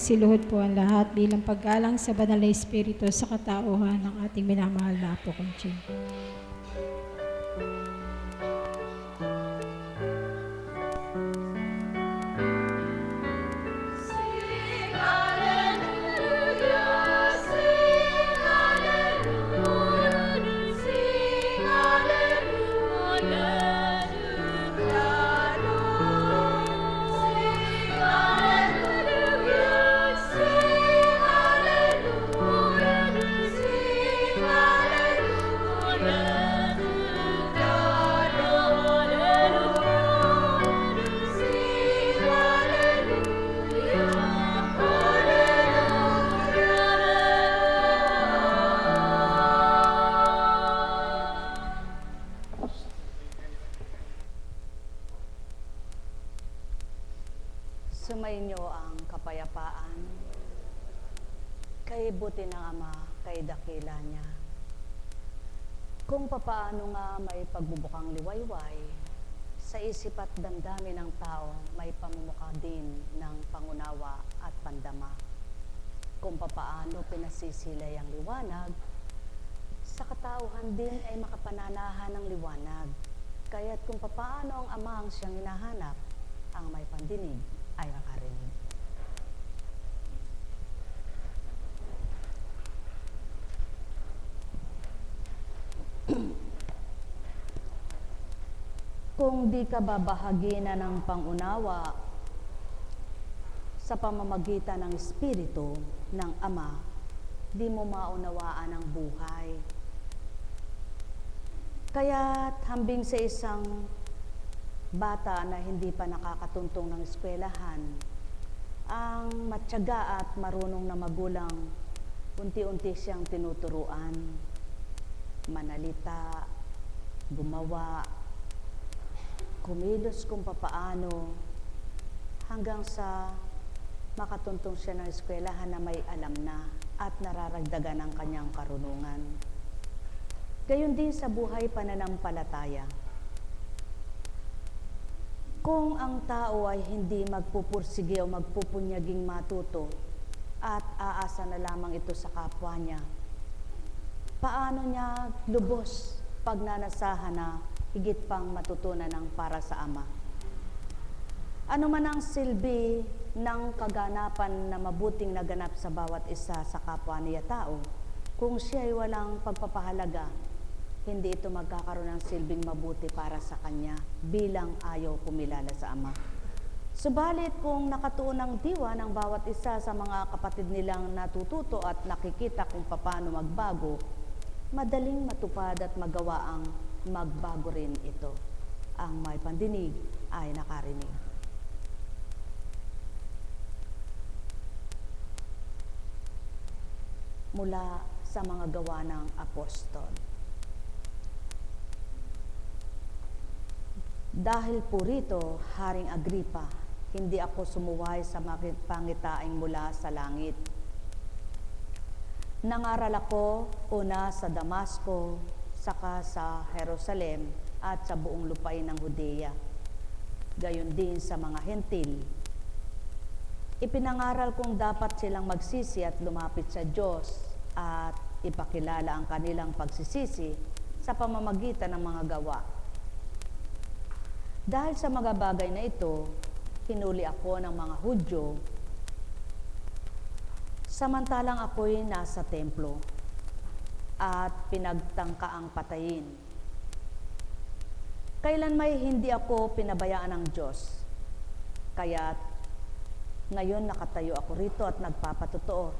magsiluhod po ang lahat bilang paggalang sa banal na Espiritu sa katauhan ng ating minamahal na Apo Conching. Sumainyo ang kapayapaan, kay buti ng Ama, kay dakila niya. Kung papaano nga may pagbubukang liwayway, sa isip at damdamin ng tao may pamumukha din ng pangunawa at pandama. Kung papaano pinasisilay ang liwanag, sa katauhan din ay makapananahan ng liwanag. Kaya't kung papaano ang Ama ang siyang hinahanap, ang may pandinig ay makarinig. Kung di ka babahagi na ng pangunawa sa pamamagitan ng Espiritu ng Ama, di mo maunawaan ang buhay. Kaya't hambing sa isang bata na hindi pa nakakatuntong ng eskwelahan, ang matyaga at marunong na magulang, unti-unti siyang tinuturuan, manalita, gumawa, kumilos kung papaano, hanggang sa makatuntong siya ng eskwelahan na may alam na at nararagdagan ang kanyang karunungan. Gayon din sa buhay pananampalataya. Kung ang tao ay hindi magpupursige o magpupunyaging matuto at aasa na lamang ito sa kapwa niya, paano niya lubos pagnanasahan na higit pang matutunan ng para sa Ama? Ano man ang silbi ng kaganapan na mabuting naganap sa bawat isa sa kapwa niya tao, kung siya ay walang pagpapahalaga, hindi ito magkakaroon ng silbing mabuti para sa kanya bilang ayaw kumilala sa Ama. Subalit kung nakatuon ang diwa ng bawat isa sa mga kapatid nilang natututo at nakikita kung paano magbago, madaling matupad at magawa ang magbago rin ito. Ang may pandinig ay nakarinig. Mula sa mga gawa ng apostol. Dahil po rito, Haring Agripa, hindi ako sumuway sa pangitaing mula sa langit. Nangaral ako una sa Damasco, saka sa Jerusalem at sa buong lupain ng Judea, gayon din sa mga hentil. Ipinangaral kong dapat silang magsisi at lumapit sa Diyos at ipakilala ang kanilang pagsisisi sa pamamagitan ng mga gawa. Dahil sa mga bagay na ito, hinuli ako ng mga Hudyo, samantalang ako'y nasa templo at pinagtangkaang patayin. Kailan may hindi ako pinabayaan ng Diyos, kaya't ngayon nakatayo ako rito at nagpapatotoo,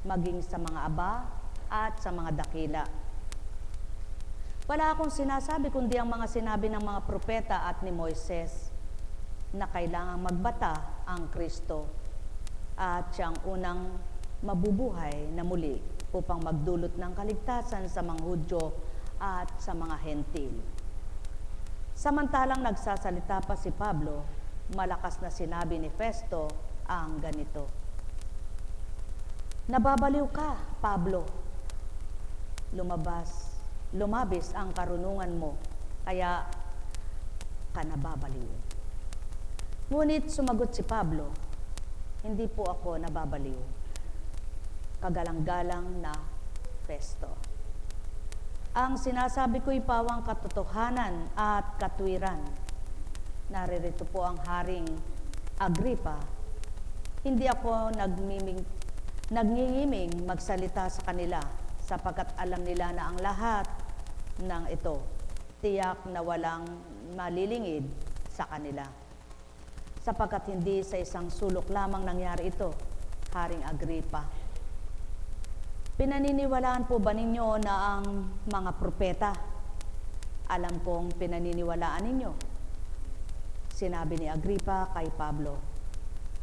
maging sa mga aba at sa mga dakila. Wala akong sinasabi kundi ang mga sinabi ng mga propeta at ni Moises na kailangang magbata ang Kristo at siyang unang mabubuhay na muli upang magdulot ng kaligtasan sa mga Hudyo at sa mga hentil. Samantalang nagsasalita pa si Pablo, malakas na sinabi ni Festo ang ganito: "Nababaliw ka, Pablo. Lumabis ang karunungan mo, kaya ka nababaliw." Ngunit sumagot si Pablo, hindi po ako nababaliw. Kagalang-galang na Festo. Ang sinasabi ko'y pawang katotohanan at katwiran. Naririto po ang Haring Agripa. Hindi ako nagngingiming magsalita sa kanila sapagkat alam nila na ang lahat ng ito tiyak na walang malilingid sa kanila. Sapagkat hindi sa isang sulok lamang nangyari ito, Haring Agripa. Pinaniniwalaan po ba ninyo na ang mga propeta? Alam kong pinaniniwalaan ninyo. Sinabi ni Agripa kay Pablo,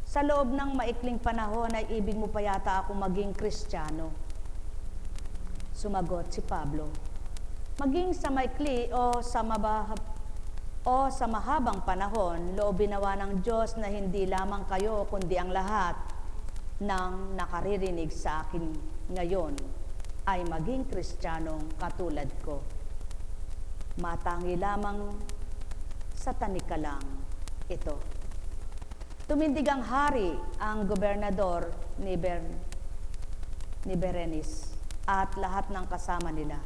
sa loob ng maikling panahon ay ibig mo pa yata ako maging Kristiyano. Sumagot si Pablo, maging sa maikli o sa mahabang panahon, loobin nawa ng Diyos na hindi lamang kayo kundi ang lahat ng nakaririnig sa akin ngayon ay maging Kristiyanong katulad ko. Matangi lamang sa tanikalang ito. Tumindig ang hari, ang gobernador ni Berenice at lahat ng kasama nila.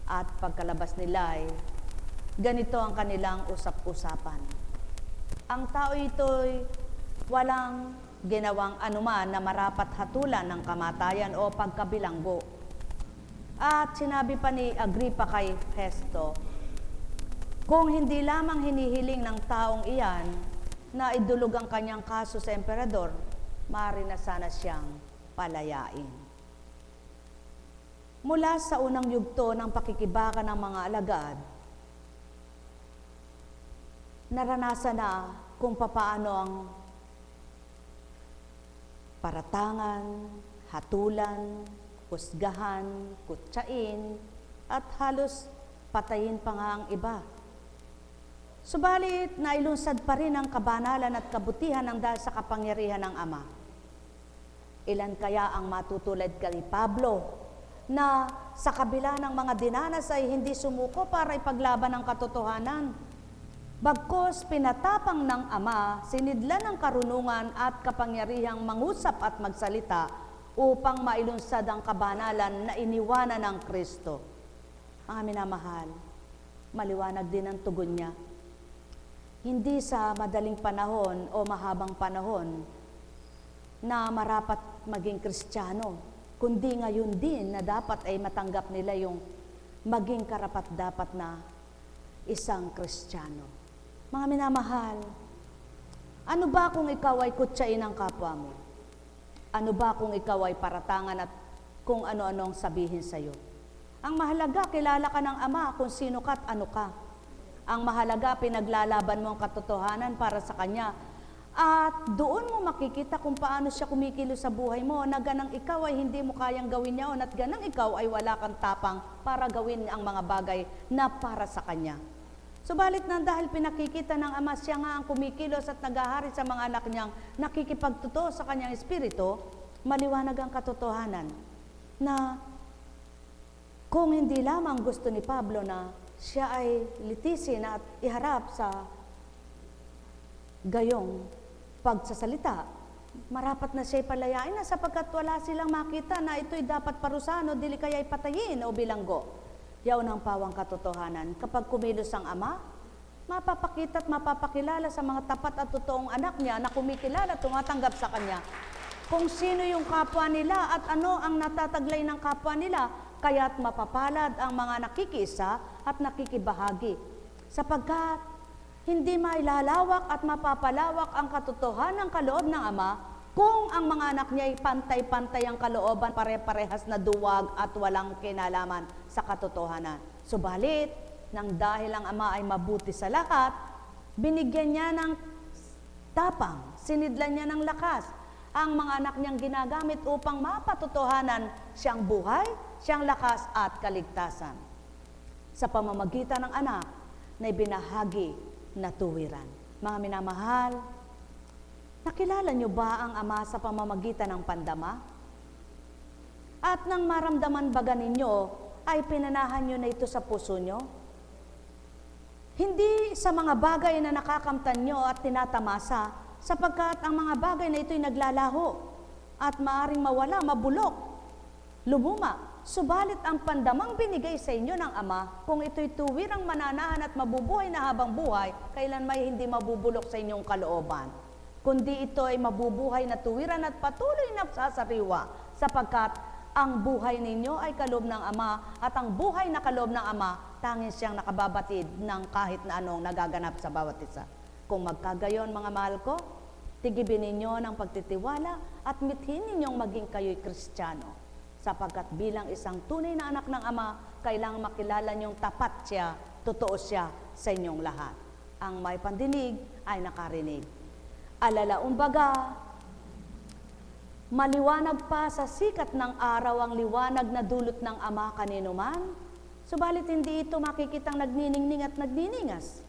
At pagkalabas nila ay ganito ang kanilang usap-usapan. Ang tao ito'y walang ginawang anuman na marapat hatulan ng kamatayan o pagkabilanggo. At sinabi pa ni Agripa kay Festo, kung hindi lamang hinihiling ng taong iyan na idulog ang kanyang kaso sa emperador, maaari na sana siyang palayain. Mula sa unang yugto ng pakikibaka ng mga alagad, naranasan na kung papaano ang paratangan, hatulan, husgahan, kutsain, at halos patayin pa nga ang iba. Subalit, nailunsad pa rin ang kabanalan at kabutihan ng dahil sa kapangyarihan ng Ama. Ilan kaya ang matutulad kay Pablo na sa kabila ng mga dinanas ay hindi sumuko para ipaglaban ang katotohanan? Bagkus pinatapang ng Ama, sinidlan ng karunungan at kapangyarihang mangusap at magsalita upang mailunsad ang kabanalan na iniwanan ng Kristo. Mga minamahal, maliwanag din ang tugon niya. Hindi sa madaling panahon o mahabang panahon na marapat maging Kristiyano, kundi ngayon din na dapat ay matanggap nila yung maging karapat-dapat na isang Kristiyano. Mga minamahal, ano ba kung ikaw ay kutsain ng kapwa mo? Ano ba kung ikaw ay paratangan at kung ano-ano ang sabihin sa iyo? Ang mahalaga, kilala ka ng Ama kung sino ka at ano ka. Ang mahalaga, pinaglalaban mo ang katotohanan para sa Kanya. At doon mo makikita kung paano siya kumikilos sa buhay mo na ganang ikaw ay hindi mo kayang gawin niyaon at ganang ikaw ay wala kang tapang para gawin ang mga bagay na para sa Kanya. Subalit na dahil pinakikita ng Ama, siya nga ang kumikilos at naghahari sa mga anak niyang nakikipagtotoo sa Kanyang Espiritu, maliwanag ang katotohanan na kung hindi lamang gusto ni Pablo na siya ay litisin at iharap sa gayong pagsasalita, marapat na siya'y palayain na sapagkat wala silang makita na ito'y dapat parusahan o dili kaya'y patayin o bilanggo. Yaon ang pawang katotohanan. Kapag kumilos ang Ama, mapapakita at mapapakilala sa mga tapat at totoong anak niya na kumikilala at tumatanggap sa Kanya kung sino yung kapwa nila at ano ang natataglay ng kapwa nila, kaya't mapapalad ang mga nakikisa at nakikibahagi. Sapagkat hindi mailalawak at mapapalawak ang katotohanan ng kaloob ng Ama kung ang mga anak niya ay pantay-pantay ang kalooban, pare-parehas na duwag at walang kinalaman sa katotohanan. Subalit, nang dahil ang Ama ay mabuti sa lahat, binigyan niya ng tapang, sinidlan niya ng lakas ang mga anak niyang ginagamit upang mapatotohanan siyang buhay, siyang lakas at kaligtasan sa pamamagitan ng anak na ibinahagi na tuwiran. Mga minamahal, nakilala niyo ba ang Ama sa pamamagitan ng pandama? At nang maramdaman baga ninyo, ay pinanahan niyo na ito sa puso niyo? Hindi sa mga bagay na nakakamtan niyo at tinatamasa, sapagkat ang mga bagay na ito'y naglalaho at maaring mawala, mabulok, lumuma. Subalit ang pandamang binigay sa inyo ng Ama, kung ito'y tuwirang mananahan at mabubuhay na habang buhay, kailan may hindi mabubulok sa inyong kalooban. Kundi ito ay mabubuhay na tuwiran at patuloy na sasariwa, sapagkat ang buhay ninyo ay kaloob ng Ama, at ang buhay na kaloob ng Ama, tanging siyang nakababatid ng kahit na anong nagaganap sa bawat isa. Kung magkagayon, mga mahal ko, tigibin ninyo ng pagtitiwala at mithin ninyong maging kayo'y Kristiyano. Sapagkat bilang isang tunay na anak ng Ama, kailangang makilala niyong tapat siya, totoo siya sa inyong lahat. Ang may pandinig ay nakarinig. Alalaumbaga, maliwanag pa sa sikat ng araw ang liwanag na dulot ng Ama kanino man, subalit hindi ito makikitang nagniningning at nagniningas.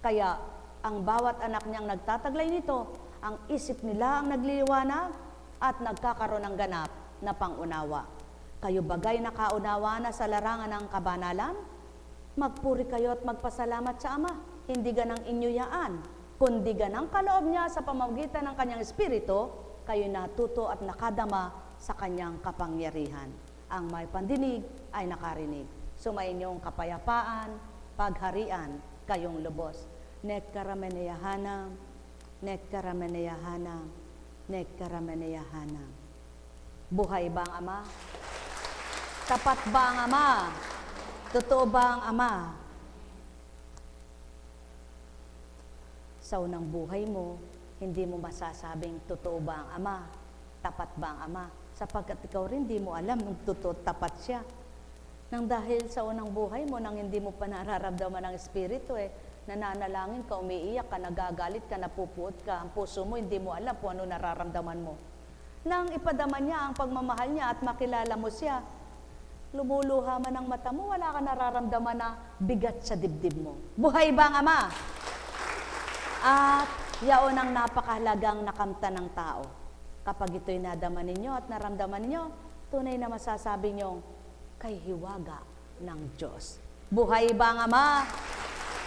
Kaya ang bawat anak niyang nagtataglay nito, ang isip nila ang nagliliwanag at nagkakaroon ng ganap na pangunawa. Kayo bagay nakaunawa na sa larangan ng kabanalan? Magpuri kayo at magpasalamat sa Ama, hindi ganang inyo yaan, kundi ganang kaloob niya sa pamamagitan ng kanyang Espiritu, kayo natuto at nakadama sa kanyang kapangyarihan. Ang may pandinig ay nakarinig. Sumainyong kapayapaan, pagharian, kayong lubos. Nekkarameneyahanam, nekkarameneyahanam, nekkarameneyahanam. Buhay ba ang Ama? Tapat ba ang Ama? Totoo ba ang Ama? Sa unang buhay mo, hindi mo masasabing totoo ba ang Ama, tapat ba ang Ama, sapagkat ikaw rin hindi mo alam kung totoo tapat siya. Nang dahil sa unang buhay mo, nang hindi mo pa nararamdaman ng Espiritu, nananalangin ka, umiiyak ka, nagagalit ka, napupuot ka, ang puso mo, hindi mo alam kung ano nararamdaman mo. Nang ipadama niya ang pagmamahal niya at makilala mo siya, lumuluha man ang mata mo, wala ka nararamdaman na bigat sa dibdib mo. Buhay ba ang Ama? At yaon ang napakahalagang nakamta ng tao. Kapag ito'y nadama ninyo at naramdaman ninyo, tunay na masasabi nyo, kay hiwaga ng Diyos. Buhay ba ang Ama?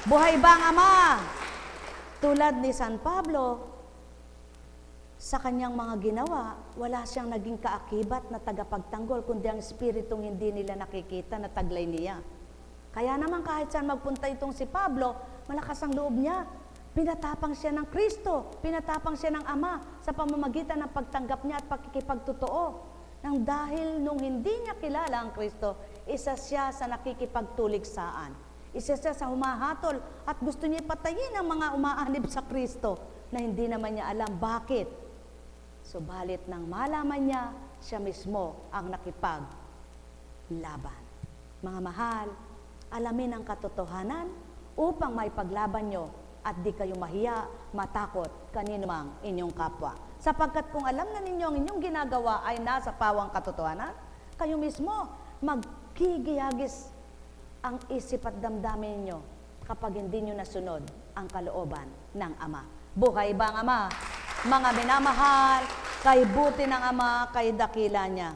Buhay ba ang Ama? Tulad ni San Pablo, sa kanyang mga ginawa, wala siyang naging kaakibat na tagapagtanggol, kundi ang Espiritong hindi nila nakikita na taglay niya. Kaya naman kahit saan magpunta itong si Pablo, malakas ang loob niya. Pinatapang siya ng Kristo, pinatapang siya ng Ama sa pamamagitan ng pagtanggap niya at pakikipagtotoo. Nang dahil nung hindi niya kilala ang Kristo, isa siya sa nakikipagtuligsaan. Isa siya sa humahatol at gusto niya ipatayin ang mga umaanib sa Kristo na hindi naman niya alam bakit. Subalit nang malaman niya, siya mismo ang nakipaglaban. Mga mahal, alamin ang katotohanan upang may paglaban nyo at di kayo mahiya, matakot kanino mang inyong kapwa. Sapagkat kung alam na ninyo ang inyong ginagawa ay nasa pawang katotohanan, kayo mismo magkigiyagis ang isip at damdamin ninyo kapag hindi nyo nasunod ang kalooban ng Ama. Buhay ba ang Ama? Mga minamahal, kay buti ng Ama, kay dakila niya,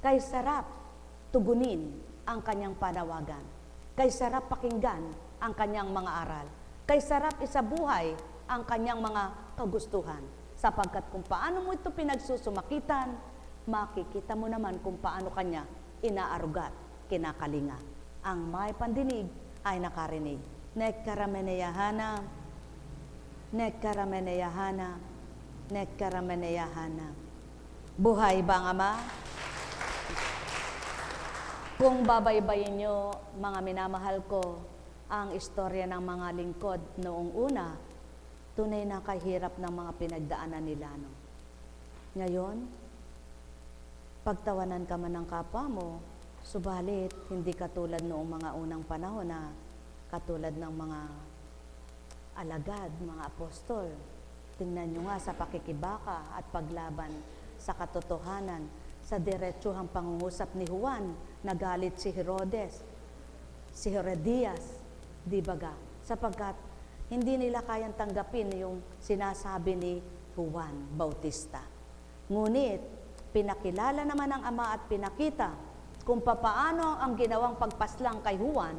kay sarap tugunin ang kanyang panawagan, kay sarap pakinggan ang kanyang mga aral, kay sarap isabuhay ang kanyang mga kagustuhan. Sapagkat kung paano mo ito pinagsusumakitan, makikita mo naman kung paano kanya inaarugat, kinakalinga. Ang may pandinig ay nakarinig. Nekkarameneyahana, nekkarameneyahana, nekkarameneyahana. Buhay ba ang Ama? Kung babaybayin nyo, mga minamahal ko, ang istorya ng mga lingkod noong una, tunay na kahirap ng mga pinagdaanan nila. No? Ngayon, pagtawanan ka man ng kapwa mo, subalit hindi katulad noong mga unang panahon na katulad ng mga alagad, mga apostol. Tingnan nyo nga sa pakikibaka at paglaban sa katotohanan, sa diretsuhang pangungusap ni Juan, nagalit si Herodes, si Herodias, di baga? Sapagkat hindi nila kayang tanggapin yung sinasabi ni Juan Bautista. Ngunit, pinakilala naman ng Ama at pinakita kung papaano ang ginawang pagpaslang kay Juan,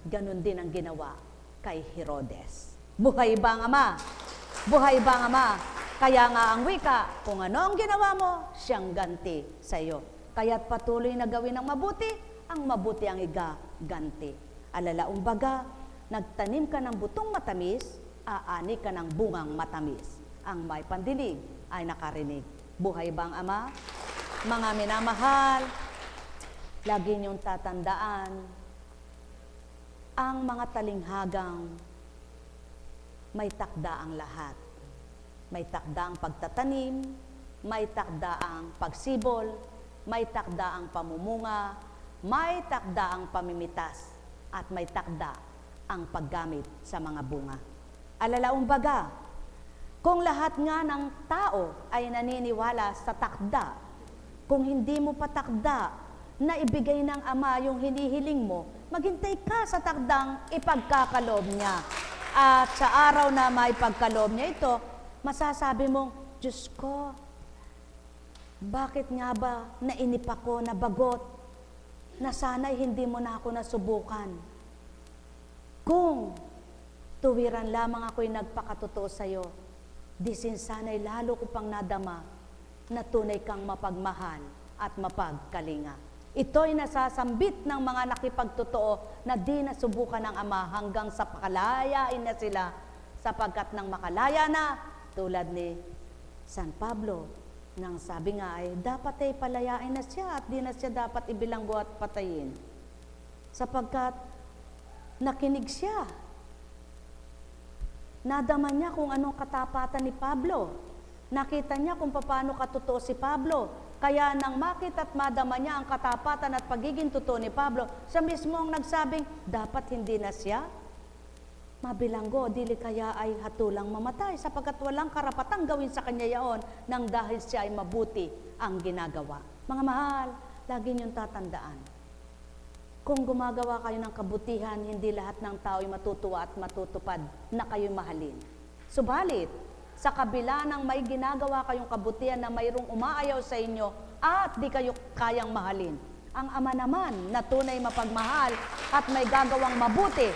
ganun din ang ginawa kay Herodes. Buhay ba ang Ama? Buhay ba ang Ama? Kaya nga ang wika, kung ano ang ginawa mo, siyang ganti sa iyo. Kaya't patuloy na gawin ang mabuti ang igaganti. Alalaong baga, nagtanim ka ng butong matamis, aani ka ng bungang matamis. Ang may pandinig ay nakarinig. Buhay ba ang Ama? Mga minamahal, lagi niyong tatandaan, ang mga talinghagang may takda ang lahat. May takda ang pagtatanim, may takda ang pagsibol, may takda ang pamumunga, may takda ang pamimitas, at may takda ang paggamit sa mga bunga. Alalaong baga, kung lahat nga ng tao ay naniniwala sa takda, kung hindi mo pa takda na ibigay ng Ama yung hinihiling mo, maghintay ka sa takdang ipagkakaloob niya. At sa araw na may pagkaloob niya ito, masasabi mong, Diyos ko, bakit nga ba nainip ako, nabagot, na sana'y hindi mo na ako nasubukan? Kung tuwiran lamang ako'y nagpakatotoo sa'yo, disin sana'y lalo ko pang nadama na tunay kang mapagmahal at mapagkalinga. Ito'y nasasambit ng mga nakipagtotoo na di nasubukan ng Ama hanggang sa pakalayain na sila, sapagkat nang makalaya na, tulad ni San Pablo, nang sabi nga ay dapat ay palayain na siya at di na siya dapat ibilanggo at patayin. Sapagkat nakinig siya. Nadama niya kung anong katapatan ni Pablo. Nakita niya kung paano katotoo si Pablo. Kaya nang makita at madama niya ang katapatan at pagiging totoo ni Pablo, siya mismo ang nagsabing, dapat hindi na siya mabilanggo, dili kaya ay hatulang mamatay, sapagkat walang karapatang gawin sa kanya yaon nang dahil siya ay mabuti ang ginagawa. Mga mahal, lagi niyong tatandaan, kung gumagawa kayo ng kabutihan, hindi lahat ng tao ay matutuwa at matutupad na kayo'y mahalin. Subalit, sa kabila ng may ginagawa kayong kabutihan na mayroong umaayaw sa inyo at di kayo kayang mahalin, ang Ama naman na tunay mapagmahal at may gagawang mabuti,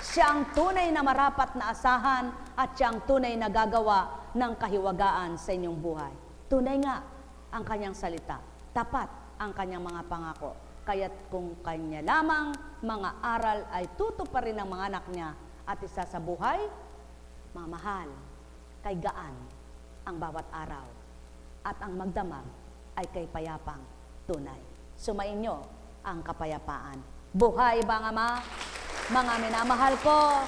siya ang tunay na marapat na asahan at siya ang tunay na gagawa ng kahiwagaan sa inyong buhay. Tunay nga ang kanyang salita, tapat ang kanyang mga pangako. Kaya't kung kanya lamang mga aral ay tutuparin ng mga anak niya at isa sa buhay, mga mahal, kay gaan ang bawat araw at ang magdamag ay kay payapang tunay. Sumainyo ang kapayapaan. Buhay ba ang Ama? Mga minamahal ko,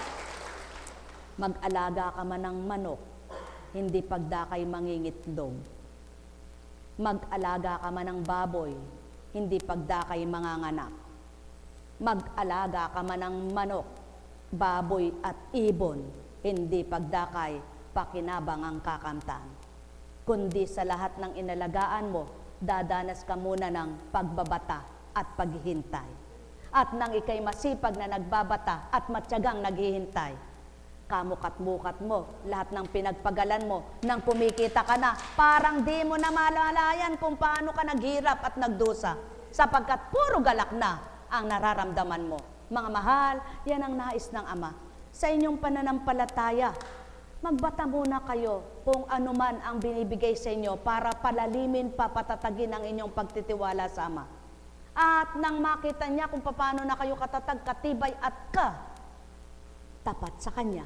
mag-alaga ka man ng manok, hindi pagdakay mangingitlog. Mag-alaga ka man ng baboy, hindi pagdakay manganganak. Mag-alaga ka man ng manok, baboy at ibon, hindi pagdakay pakinabang ang kakamtan. Kundi sa lahat ng inalagaan mo, dadanas ka muna ng pagbabata at paghihintay. At nang ikay masipag na nagbabata at matyagang naghihintay, kamukat-mukat mo, lahat ng pinagpagalan mo, nang kumikita ka na, parang di mo na malalayan kung paano ka naghirap at nagdusa, sapagkat puro galak na ang nararamdaman mo. Mga mahal, yan ang nais ng Ama. Sa inyong pananampalataya, magbata muna kayo kung ano man ang binibigay sa inyo para palalimin, papatatagin ang inyong pagtitiwala sa Ama. At nang makita niya kung paano na kayo katatag, katibay at tapat sa Kanya,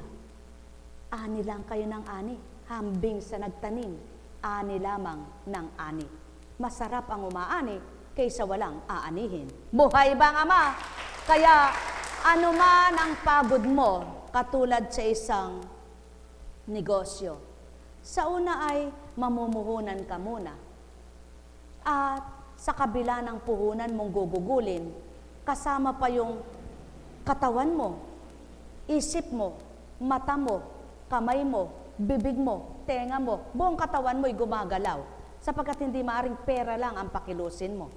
ani lang kayo ng ani, hambing sa nagtanim, ani lamang ng ani. Masarap ang umaani kaysa walang aanihin. Buhay ba ang Ama? Kaya anuman ang pagod mo, katulad sa isang negosyo, sa una ay mamumuhunan ka muna. At sa kabila ng puhunan mong gugugulin, kasama pa yung katawan mo, isip mo, mata mo, kamay mo, bibig mo, tenga mo, buong katawan mo'y gumagalaw, sapagkat hindi maaring pera lang ang pakilusin mo.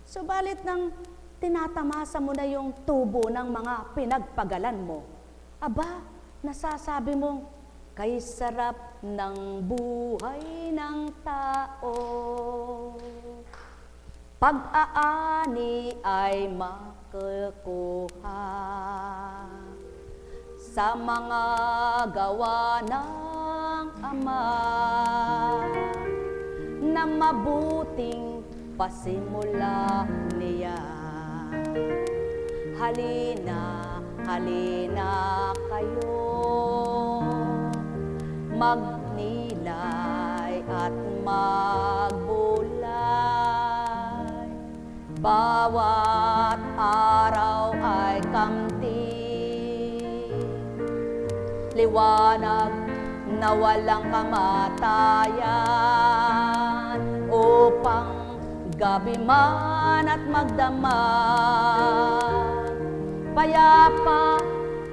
Subalit nang tinatamasa mo na yung tubo ng mga pinagpagalan mo, aba, nasasabi mong, kay sarap ng buhay ng tao, pag-aani ay makukuha sa mga gawa ng Ama na mabuting pasimula niya. Halina, halina kayo, magnilay at magbulay. Bawat araw ay kamti, liwanag na walang kamatayan, upang gabi man at magdamag, payapa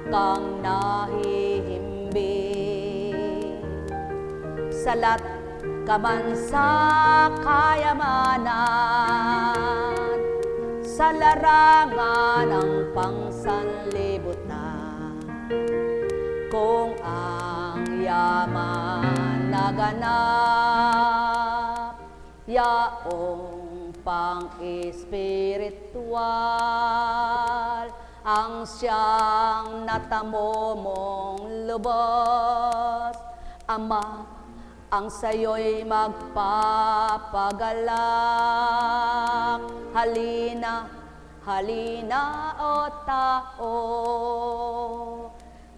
kang nahihimbing. Salat ka man sa kayamanan, sa larangan ng pangsanlibutan, kung ang yaman naganap, yaong pang-espiritual, ang siyang natamo mong lubos. Ama, ang sayo'y magpapagalak. Halina, halina o tao,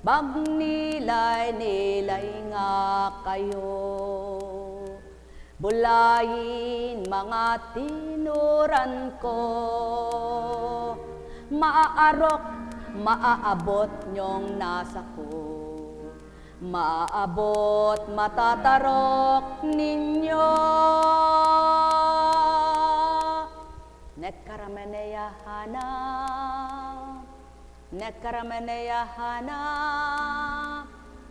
magnilay-nilay nga kayo. Bulayin mga tinuran ko, maaarok, maaabot nyong nasa ko. Maaabot, matatarok ninyo. Nekarameneyahana, nekarameneyahana,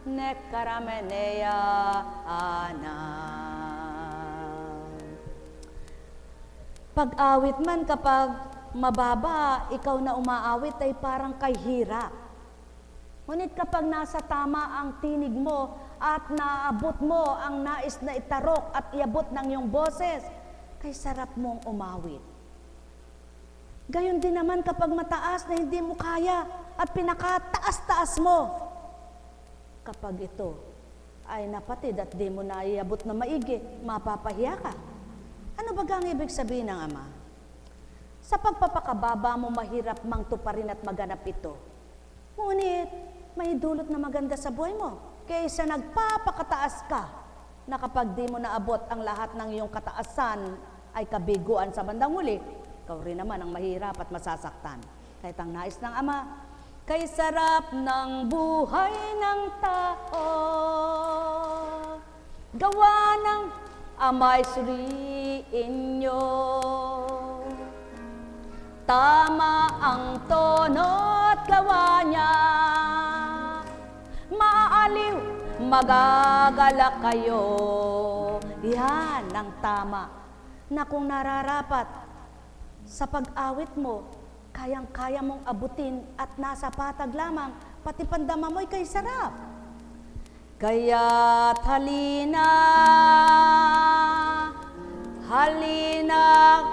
nekarameneyahana. Pag-awit man kapag mababa, ikaw na umaawit ay parang kay hirap. Ngunit kapag nasa tama ang tinig mo at naabot mo ang nais na itarok at iabot ng iyong boses, kay sarap mong umawit. Gayon din naman kapag mataas na hindi mo kaya at pinakataas-taas mo. Kapag ito ay napatid at di mo na iabot na maigi, mapapahiya ka. Ano ba ang ibig sabihin ng Ama? Sa pagpapakababa mo, mahirap mang tuparin at maganap ito. Ngunit, may dulot na maganda sa buhay mo. Kaysa nagpapakataas ka, na kapag di mo naabot ang lahat ng iyong kataasan ay kabiguan sa bandang huli, ikaw rin naman ang mahirap at masasaktan. Kahit ang nais ng Ama, kay sarap ng buhay ng tao, gawa ng Ama'y suriin nyo. Tama ang tono at gawa niya, maaaliw, magagalak kayo. Yan ang tama, na kung nararapat sa pag-awit mo, kayang-kaya mong abutin at nasa patag lamang, pati pandama mo'y kay sarap. Kaya't halina, halina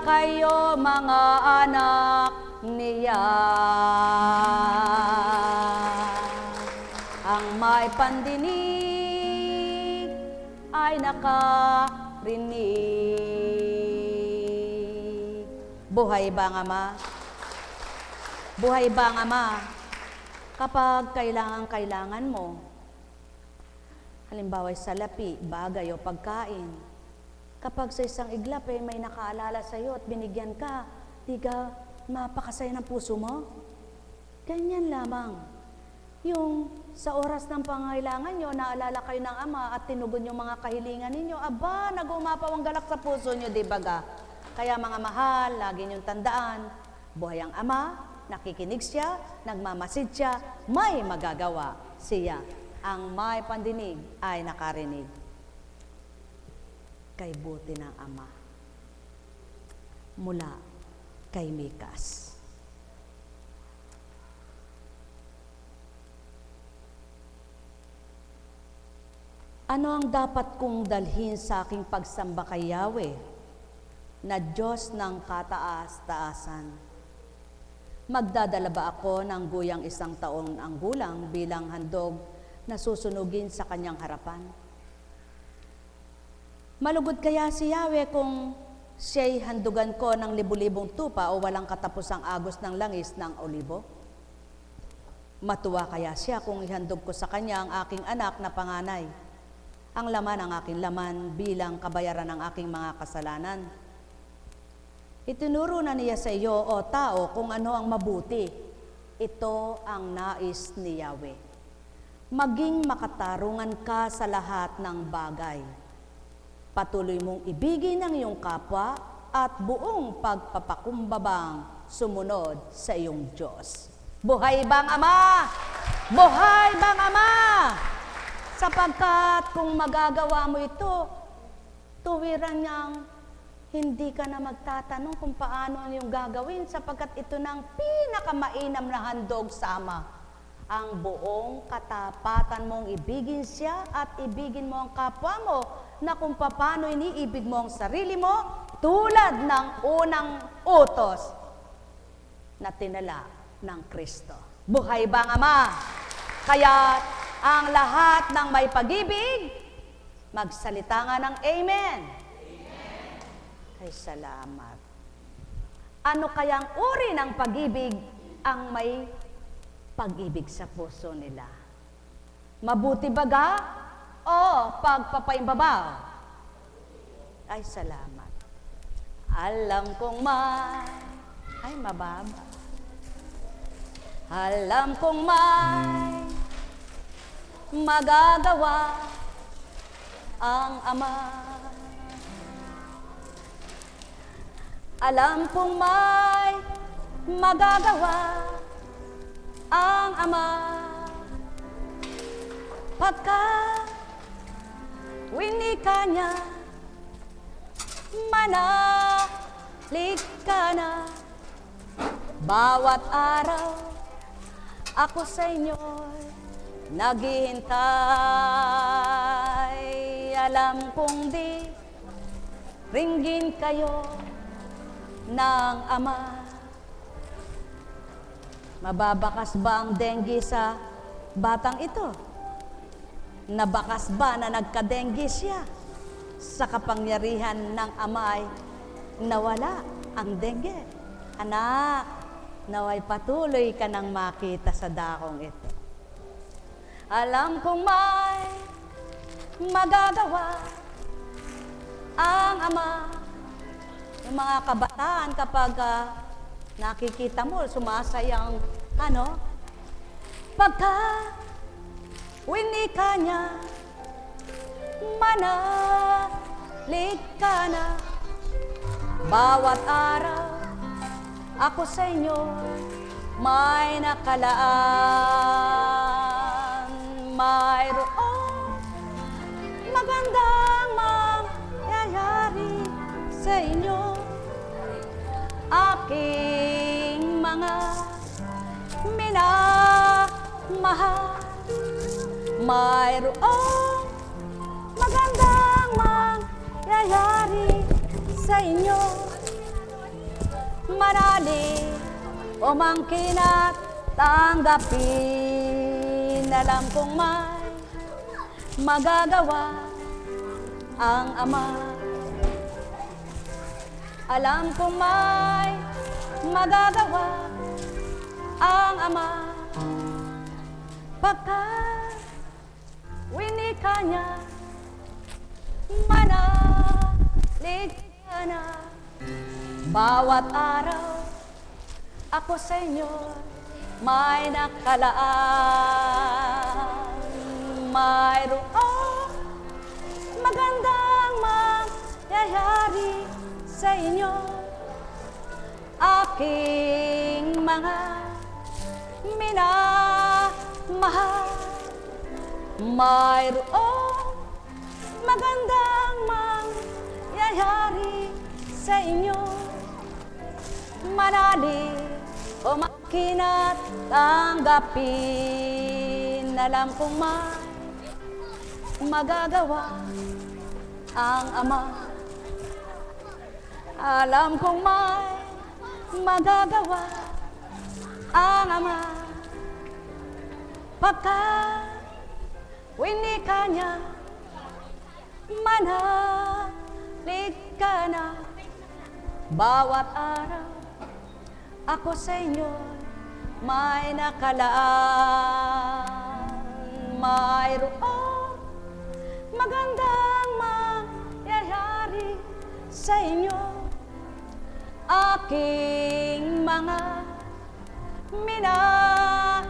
kayo mga anak niya. Ang may pandinig ay nakarinig. Buhay ba ang Ama? Buhay ba ang Ama? Kapag kailangan mo, halimbawa sa salapi, bagay o pagkain, kapag sa isang iglap may nakaalala sa iyo at binigyan ka, di ka mapakasaya ng puso mo? Ganyan lamang. Yung sa oras ng pangailangan nyo, naalala kayo ng Ama at tinugon yung mga kahilingan ninyo, aba, nag-umapaw ang galak sa puso nyo, di baga? Kaya mga mahal, lagi nyong tandaan, buhay ang Ama, nakikinig siya, nagmamasid siya, may magagawa siya. Ang may pandinig ay nakarinig. Kay buti ng Ama. Mula kay Mikas. Ano ang dapat kong dalhin sa aking pagsamba kay Yahweh, na Diyos ng kataas-taasan? Magdadala ba ako ng guyang 1 taon ang gulang bilang handog na susunugin sa kanyang harapan? Malugod kaya si Yahweh kung siya'y handugan ko ng libu-libong tupa o walang katapusang agos ng langis ng olibo? Matuwa kaya siya kung ihandog ko sa kanya ang aking anak na panganay, ang laman ng aking laman bilang kabayaran ng aking mga kasalanan. Itinuro na niya sa iyo, o tao, kung ano ang mabuti. Ito ang nais ni Yahweh. Maging makatarungan ka sa lahat ng bagay. Patuloy mong ibigin ang iyong kapwa at buong pagpapakumbabang sumunod sa iyong Diyos. Buhay bang Ama? Buhay bang Ama? Sapagkat kung magagawa mo ito, tuwiran niyang hindi ka na magtatanong kung paano yung gagawin sapagkat ito ng pinakamainam na handog sa Ama. Ang buong katapatan mong ibigin siya at ibigin mo ang kapwa mo na kung paano iniibig mo ang sarili mo tulad ng unang utos na tinala ng Kristo. Buhay bang Ama? Kaya ang lahat ng may pag-ibig, magsalita nga ng Amen. Amen. Ay, salamat. Ano kayang uri ng pag-ibig ang may pag-ibig sa puso nila? Mabuti baga o pagpapaimbabaw? Ay, salamat. Alam kong ay mababa. Alam kong may magagawa ang Ama. Alam kong may magagawa ang Ama. Pagkat winika niya, manalig ka na. Bawat araw ako sa inyo'y naghihintay. Alam kong di ringgin kayo ng Ama. Mababakas ba ang dengue sa batang ito? Nabakas ba na nagka-dengue siya? Sa kapangyarihan ng Ama ay nawala ang dengue. Anak, naway patuloy ka nang makita sa dakong ito. Alam kong may magagawa ang Ama. Yung mga kabataan kapag nakikita mo, sumasayang, pagka winika niya, manalig ka na. Bawat araw, ako sa inyo may nakalaan. Mayroong magandang mangyayari sa inyo. Aking mga minamahal, mayroong magandang mangyayari sa inyo. Manalig, umangkin at tanggapin. Alam kong may magagawa ang Ama. Alam kong may magagawa ang Ama. Pagkat winika niya, manalig ka na. Bawat araw, ako sa inyo may nakalaan. Mayroong magandang mangyayari sa inyo. Aking mga minamahal, mayroong magandang mangyayari sa inyo. Manalig, umangkin at tanggapin. Alam kong may magagawa ang Ama. Alam kong may magagawa ang Ama. Pagka winika niya, manalig Likha na bawat araw, ako sa inyo may nakalaan. Mayroong magandang mangyayari sa inyo, aking mga minamahal.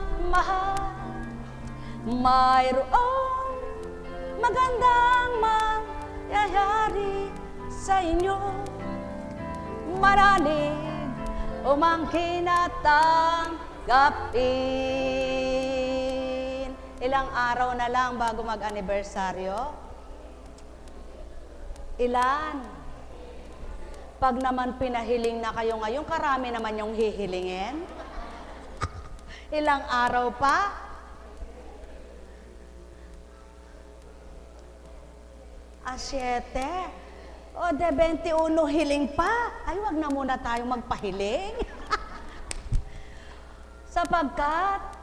Mayroong magandang mangyayari sa inyo, manalig umangkin at tanggapin. Ilang araw na lang bago mag-anibersaryo? Ilan? Pag naman pinahiling na kayo ngayon, karami naman yung hihilingin. Ilang araw pa? Asyete. O de 21 hiling pa. Ay, wag na muna tayo magpahiling. Sapagkat,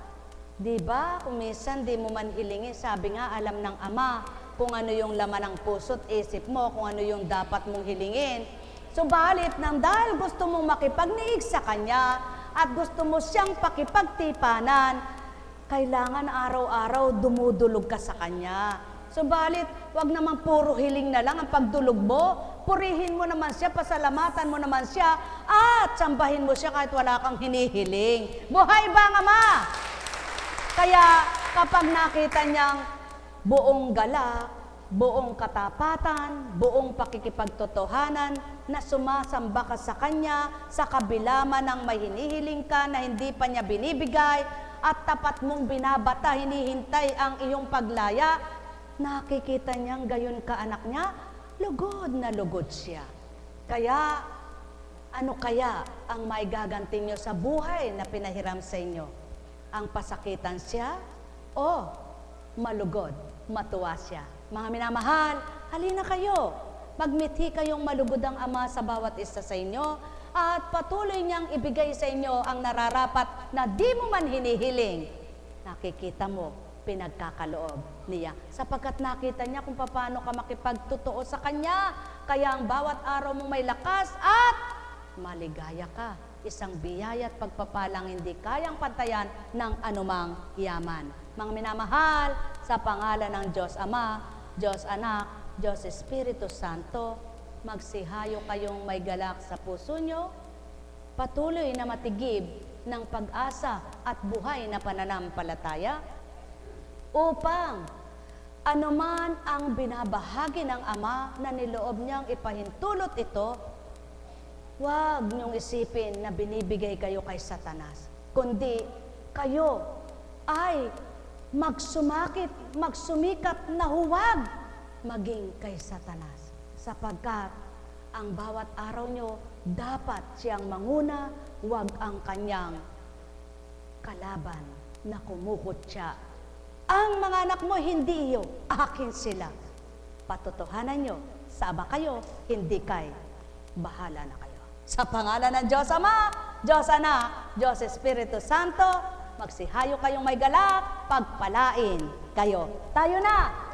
di ba, kung minsan di mo man hilingin, sabi nga, alam ng Ama kung ano yung laman ng puso't isip mo, kung ano yung dapat mong hilingin. Subalit, nang dahil gusto mong makipagniig sa Kanya at gusto mo siyang pakipagtipanan, kailangan araw-araw dumudulog ka sa Kanya. Subalit, wag naman puro hiling na lang ang pagdulog mo. Purihin mo naman siya, pasalamatan mo naman siya, at sambahin mo siya kahit wala kang hinihiling. Buhay ba ang Ama? Kaya kapag nakita niyang buong galak, buong katapatan, buong pakikipagtotohanan, na sumasamba ka sa Kanya, sa kabila man ng may hinihiling ka na hindi pa niya binibigay, at tapat mong binabata, hinihintay ang iyong paglaya, nakikita niyang gayon ka anak niya, lugod na lugod siya. Kaya, ano kaya ang may gaganti niyo sa buhay na pinahiram sa inyo? Ang pasakitan siya o malugod, matuwa siya? Mga minamahal, halina kayo. Magmithi kayong malugod ang Ama sa bawat isa sa inyo at patuloy niyang ibigay sa inyo ang nararapat na di mo man hinihiling. Nakikita mo, pinagkakaloob niya. Sapagkat nakita niya kung paano ka makipagtotoo sa Kanya. Kaya ang bawat araw mong may lakas at maligaya ka. Isang biyaya at pagpapalang hindi kayang pantayan ng anumang yaman. Mga minamahal, sa pangalan ng Diyos Ama, Diyos Anak, Diyos Espiritu Santo, magsihayo kayong may galak sa puso nyo, patuloy na matigib ng pag-asa at buhay na pananampalataya, upang anuman ang binabahagi ng Ama na niloob niyang ipahintulot ito, huwag niyong isipin na binibigay kayo kay Satanas, kundi kayo ay magsumikap na huwag maging kay Satanas. Sapagkat ang bawat araw nyo, dapat siyang manguna, huwag ang kanyang kalaban na kumukutya. Ang mga anak mo, hindi iyo, akin sila. Patotohanan nyo, saba kayo, hindi kay, bahala na kayo. Sa pangalan ng Diyos Ama, Diyos Anak, Diyos Espiritu Santo, magsihayo kayong may galak, pagpalain kayo. Tayo na!